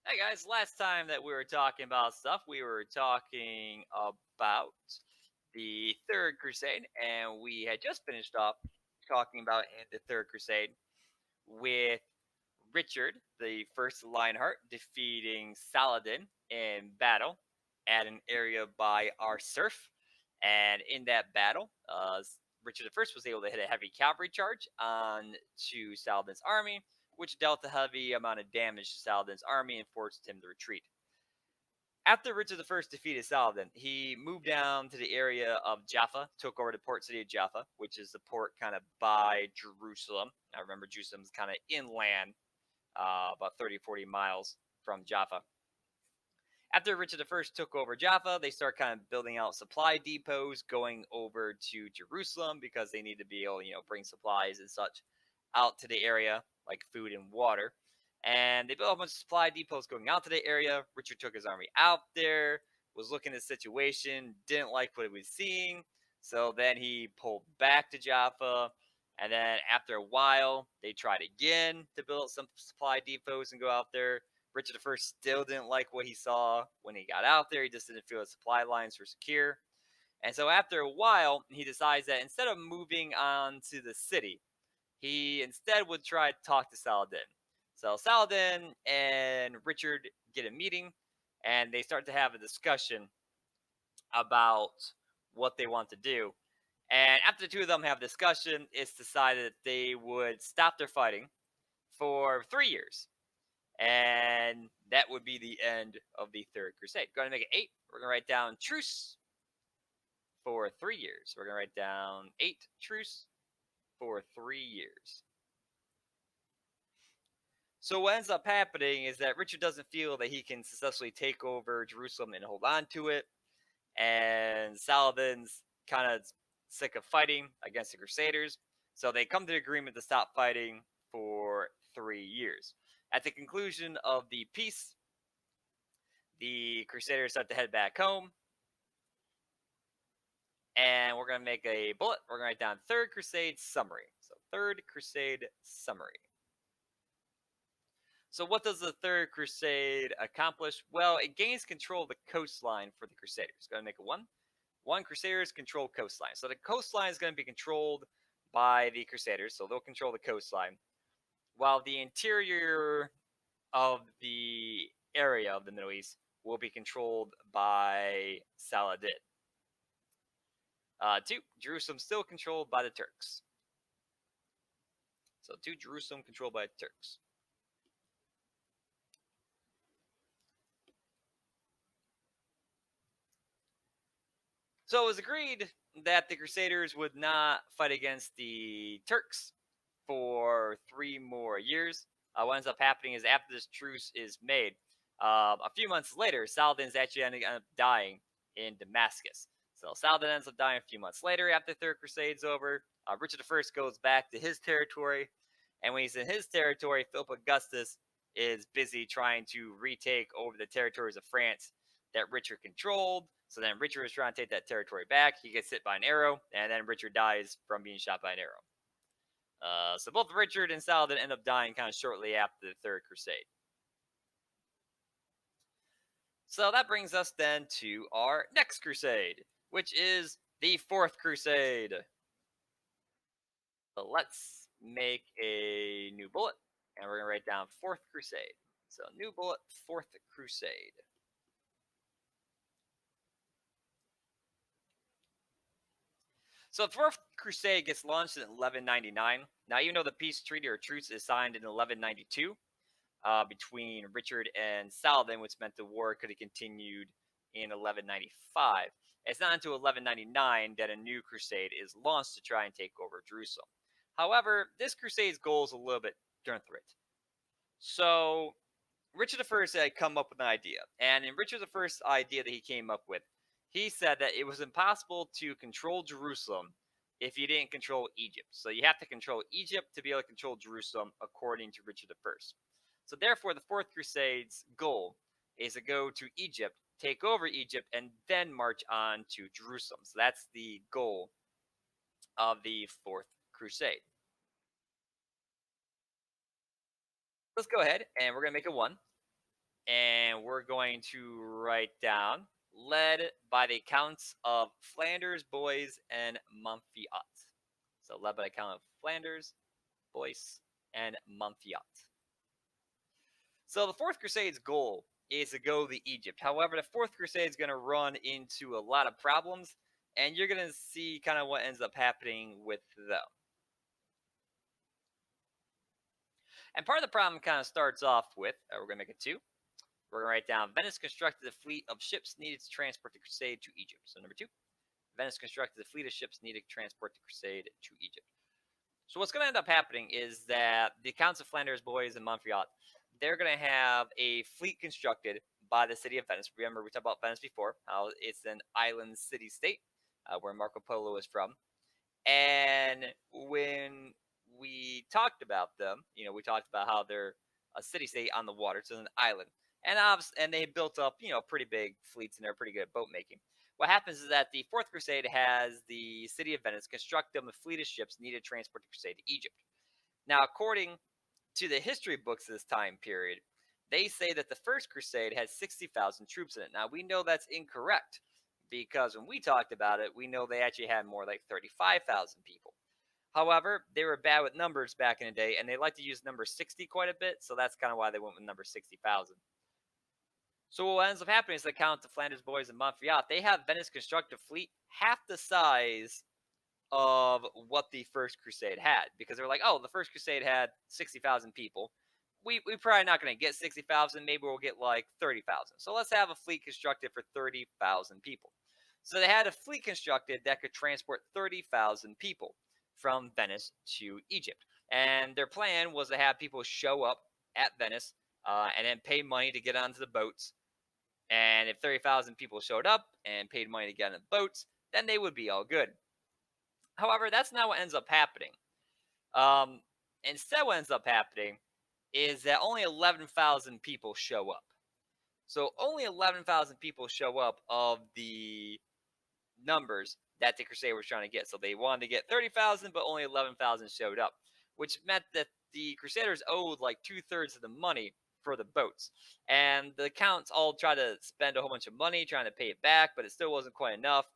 Hey guys, last time that we were talking about stuff, we were talking about the Third Crusade, and we had just finished up talking about in the Third Crusade with Richard, the first Lionheart, defeating Saladin in battle at an area by Arsurf. And in that battle, Richard I was able to hit a heavy cavalry charge on to Saladin's army, which dealt a heavy amount of damage to Saladin's army and forced him to retreat. After Richard I defeated Saladin, he moved down to the area of Jaffa, took over the port city of Jaffa, which is the port kind of by Jerusalem. I remember Jerusalem's kind of inland, about 30, 40 miles from Jaffa. After Richard I took over Jaffa, they start kind of building out supply depots going over to Jerusalem because they need to be able, bring supplies and such out to the area, like food and water. And they built a bunch of supply depots going out to the area. Richard took his army out there, was looking at the situation, didn't like what he was seeing. So then he pulled back to Jaffa. And then after a while, they tried again to build some supply depots and go out there. Richard I still didn't like what he saw when he got out there. He just didn't feel the supply lines were secure. And so after a while, he decides that instead of moving on to the city, he instead would try to talk to Saladin. So Saladin and Richard get a meeting, and they start to have a discussion about what they want to do. And after the two of them have a discussion, it's decided that they would stop their fighting for 3 years. And that would be the end of the Third Crusade. Going to make it 8. We're going to write down truce for 3 years. We're going to write down 8 truce for 3 years. So what ends up happening is that Richard doesn't feel that he can successfully take over Jerusalem and hold on to it. And Saladin's kind of sick of fighting against the Crusaders. So they come to an agreement to stop fighting for 3 years. At the conclusion of the peace, the Crusaders start to head back home. And we're going to make a bullet. We're going to write down Third Crusade Summary. So, Third Crusade Summary. So, what does the Third Crusade accomplish? Well, it gains control of the coastline for the Crusaders. Going to make a 1. 1 Crusaders control coastline. So, the coastline is going to be controlled by the Crusaders. So, they'll control the coastline. While the interior of the area of the Middle East will be controlled by Saladin. 2, Jerusalem still controlled by the Turks. So 2, Jerusalem controlled by the Turks. So it was agreed that the Crusaders would not fight against the Turks for 3 more years. What ends up happening is after this truce is made, a few months later, Saladin's actually ended up dying in Damascus. So Saladin ends up dying a few months later after the Third Crusade's over. Richard I goes back to his territory, and when he's in his territory, Philip Augustus is busy trying to retake over the territories of France that Richard controlled. So then Richard is trying to take that territory back. He gets hit by an arrow, and then Richard dies from being shot by an arrow. So both Richard and Saladin end up dying kind of shortly after the Third Crusade. So that brings us then to our next crusade, which is the Fourth Crusade. So let's make a new bullet, and we're going to write down Fourth Crusade. So new bullet, Fourth Crusade. So the Fourth Crusade gets launched in 1199. Now, even though the peace treaty or truce is signed in 1192 between Richard and Saladin, which meant the war could have continued in 1195, it's not until 1199 that a new crusade is launched to try and take over Jerusalem. However, this crusade's goal is a little bit different. So Richard I had come up with an idea, and in Richard I's idea that he came up with, he said that it was impossible to control Jerusalem if you didn't control Egypt. So you have to control Egypt to be able to control Jerusalem, according to Richard I. So therefore, the Fourth Crusade's goal is to go to Egypt, take over Egypt, and then march on to Jerusalem. So that's the goal of the Fourth Crusade. Let's go ahead, and we're going to make a 1. and we're going to write down led by the counts of Flanders, Bois, and Montfiat. So led by the count of Flanders, Bois, and Montfiat. So the Fourth Crusade's goal is to go to Egypt. However, the Fourth Crusade is going to run into a lot of problems, and you're going to see kind of what ends up happening with them. And part of the problem kind of starts off with, we're going to make it 2. We're going to write down Venice constructed a fleet of ships needed to transport the Crusade to Egypt. So number 2, Venice constructed a fleet of ships needed to transport the Crusade to Egypt. So what's going to end up happening is that the Counts of Flanders, Bois, and Montfiat, they're going to have a fleet constructed by the city of Venice. Remember, we talked about Venice before, how it's an island city-state where Marco Polo is from. And when we talked about them, we talked about how they're a city-state on the water, so an island. And they built up, pretty big fleets, and they're pretty good at boat making. What happens is that the Fourth Crusade has the city of Venice construct them a fleet of ships needed to transport the Crusade to Egypt. Now, according to the history books of this time period, they say that the First Crusade had 60,000 troops in it. Now, we know that's incorrect because when we talked about it, we know they actually had more like 35,000 people. However, they were bad with numbers back in the day, and they like to use number 60 quite a bit, so that's kind of why they went with number 60,000. So what ends up happening is the Count of Flanders, Bois, and Montfiat, they have Venice construct a fleet half the size of what the First Crusade had, because they're like, oh, the First Crusade had 60,000 people. We're probably not going to get 60,000. Maybe we'll get like 30,000. So let's have a fleet constructed for 30,000 people. So they had a fleet constructed that could transport 30,000 people from Venice to Egypt. And their plan was to have people show up at Venice and then pay money to get onto the boats. And if 30,000 people showed up and paid money to get on the boats, then they would be all good. However, that's not what ends up happening. Instead, what ends up happening is that only 11,000 people show up. So only 11,000 people show up of the numbers that the Crusade was trying to get. So they wanted to get 30,000, but only 11,000 showed up, which meant that the Crusaders owed like 2/3 of the money for the boats. And the counts all tried to spend a whole bunch of money trying to pay it back, but it still wasn't quite enough.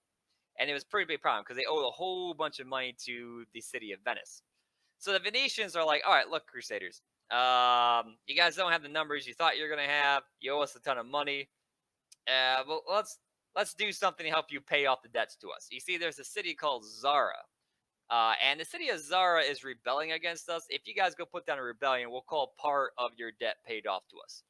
And it was a pretty big problem because they owed a whole bunch of money to the city of Venice. So the Venetians are like, all right, look, Crusaders, you guys don't have the numbers you thought you were going to have. You owe us a ton of money. Well, let's do something to help you pay off the debts to us. You see, there's a city called Zara. And the city of Zara is rebelling against us. If you guys go put down a rebellion, we'll call part of your debt paid off to us.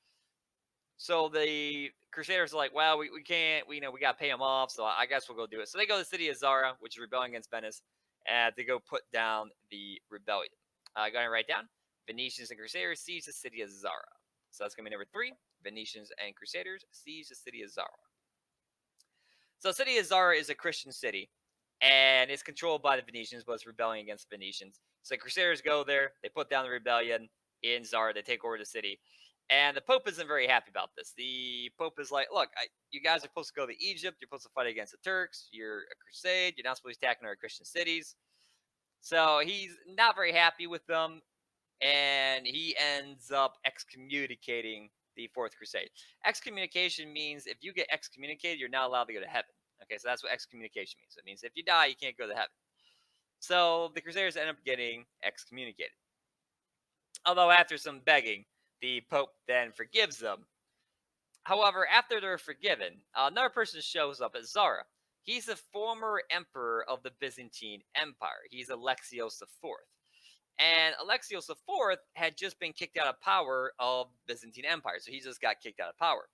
So the Crusaders are like, well, we can't, we got to pay them off, so I guess we'll go do it. So they go to the city of Zara, which is rebelling against Venice, and to go put down the rebellion. Go ahead and write down, Venetians and Crusaders siege the city of Zara. So that's going to be number 3, Venetians and Crusaders siege the city of Zara. So the city of Zara is a Christian city, and it's controlled by the Venetians, but it's rebelling against the Venetians. So the Crusaders go there, they put down the rebellion in Zara, they take over the city. And the Pope isn't very happy about this. The Pope is like, look, you guys are supposed to go to Egypt. You're supposed to fight against the Turks. You're a crusade. You're not supposed to be attacking our Christian cities. So he's not very happy with them. And he ends up excommunicating the Fourth Crusade. Excommunication means if you get excommunicated, you're not allowed to go to heaven. Okay, so that's what excommunication means. It means if you die, you can't go to heaven. So the Crusaders end up getting excommunicated. Although after some begging, the Pope then forgives them. However, after they're forgiven, another person shows up at Zara. He's a former emperor of the Byzantine Empire. He's Alexios IV. And Alexios IV had just been kicked out of power of Byzantine Empire. So he just got kicked out of power.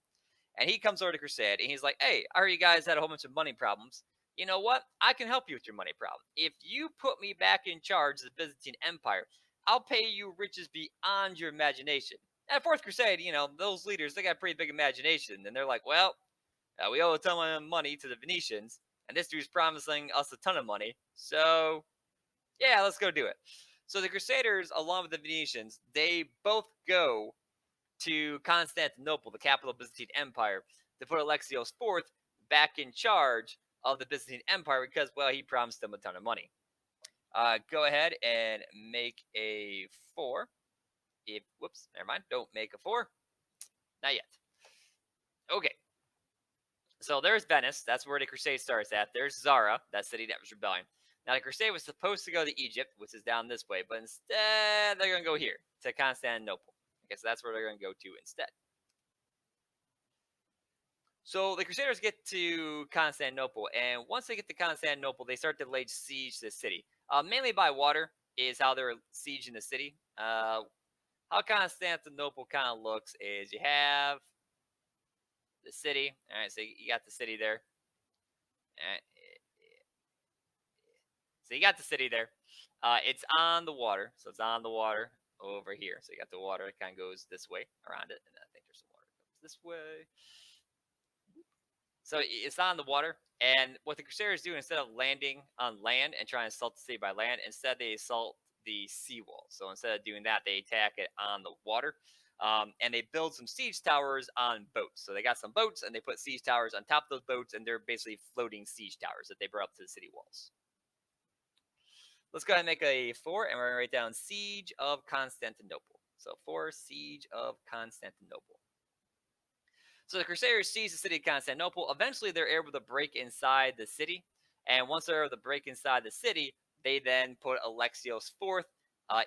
And he comes over to Crusade and he's like, hey, I heard you guys had a whole bunch of money problems. You know what? I can help you with your money problem. If you put me back in charge of the Byzantine Empire, I'll pay you riches beyond your imagination. And Fourth Crusade, those leaders, they got a pretty big imagination. And they're like, well, we owe a ton of money to the Venetians. And this dude's promising us a ton of money. So, yeah, let's go do it. So the Crusaders, along with the Venetians, they both go to Constantinople, the capital of the Byzantine Empire, to put Alexios IV back in charge of the Byzantine Empire because, well, he promised them a ton of money. Go ahead and make a 4. Whoops, never mind. Don't make a 4. Not yet. So there's Venice. That's where the Crusade starts at. There's Zara, that city that was rebelling. Now the Crusade was supposed to go to Egypt, which is down this way, but instead they're going to go here to Constantinople. Okay, so that's where they're going to go to instead. So the Crusaders get to Constantinople, and once they get to Constantinople, they start to lay siege to the city. Mainly by water is how they're sieging the city. How Constantinople kind of looks is you have the city. All right, so you got the city there. All right. So you got the city there. It's on the water, so it's on the water over here. So you got the water. It kind of goes this way around it, and I think there's some water that goes this way. So it's on the water, and what the Crusaders do instead of landing on land and trying to assault the city by land, instead they assault the seawall. So instead of doing that, they attack it on the water, and they build some siege towers on boats. So they got some boats, and they put siege towers on top of those boats, and they're basically floating siege towers that they brought up to the city walls. Let's go ahead and make a 4, and we're going to write down Siege of Constantinople. So 4, Siege of Constantinople. So the Crusaders seize the city of Constantinople. Eventually, they're able to break inside the city. And once they're able to break inside the city, they then put Alexios IV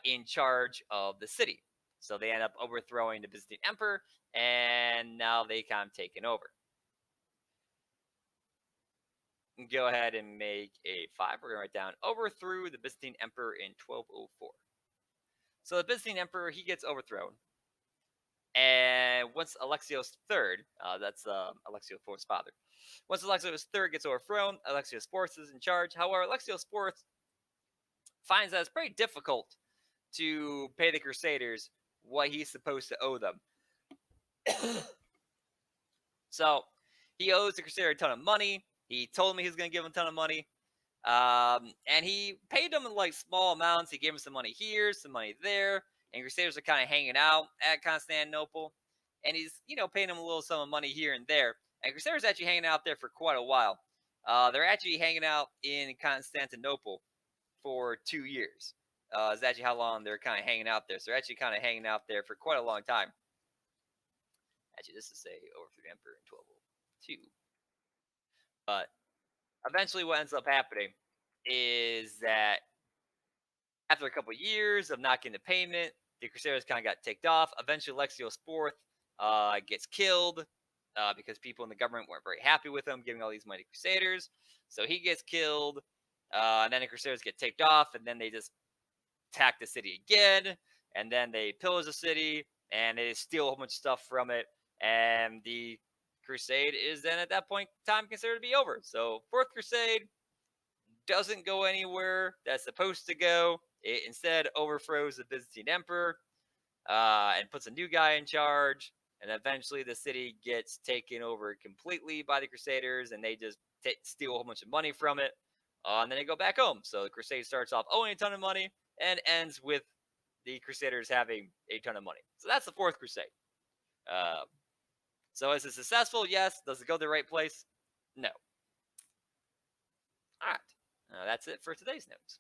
in charge of the city. So they end up overthrowing the Byzantine Emperor, and now they kind of taken over. Go ahead and make a 5. We're going to write down overthrew the Byzantine Emperor in 1204. So the Byzantine Emperor, he gets overthrown. And once Alexios III, that's Alexios IV's father. Once Alexios III gets overthrown, Alexios IV is in charge. However, Alexios IV finds that it's pretty difficult to pay the Crusaders what he's supposed to owe them. So he owes the Crusader a ton of money. He told me he was going to give him a ton of money. And he paid them in like small amounts. He gave him some money here, some money there. And Crusaders are kind of hanging out at Constantinople. And he's, paying them a little sum of money here and there. And Crusaders actually hanging out there for quite a while. They're actually hanging out in Constantinople for 2 years. Is actually how long they're kind of hanging out there. So they're actually kind of hanging out there for quite a long time. Actually, this is overthrew the Emperor in 1202. But eventually what ends up happening is that after a couple of years of not getting the payment, the Crusaders kind of got ticked off. Eventually, Alexios IV gets killed because people in the government weren't very happy with him giving all these money to Crusaders. So he gets killed, and then the Crusaders get ticked off, and then they just attack the city again, and then they pillage the city, and they steal a whole bunch of stuff from it, and the Crusade is then at that point in time considered to be over. So Fourth Crusade doesn't go anywhere that's supposed to go. It instead overthrows the Byzantine Emperor and puts a new guy in charge. And eventually the city gets taken over completely by the Crusaders, and they just steal a whole bunch of money from it. And then they go back home. So the Crusade starts off owing a ton of money and ends with the Crusaders having a ton of money. So that's the Fourth Crusade. So is it successful? Yes. Does it go to the right place? No. All right. That's it for today's notes.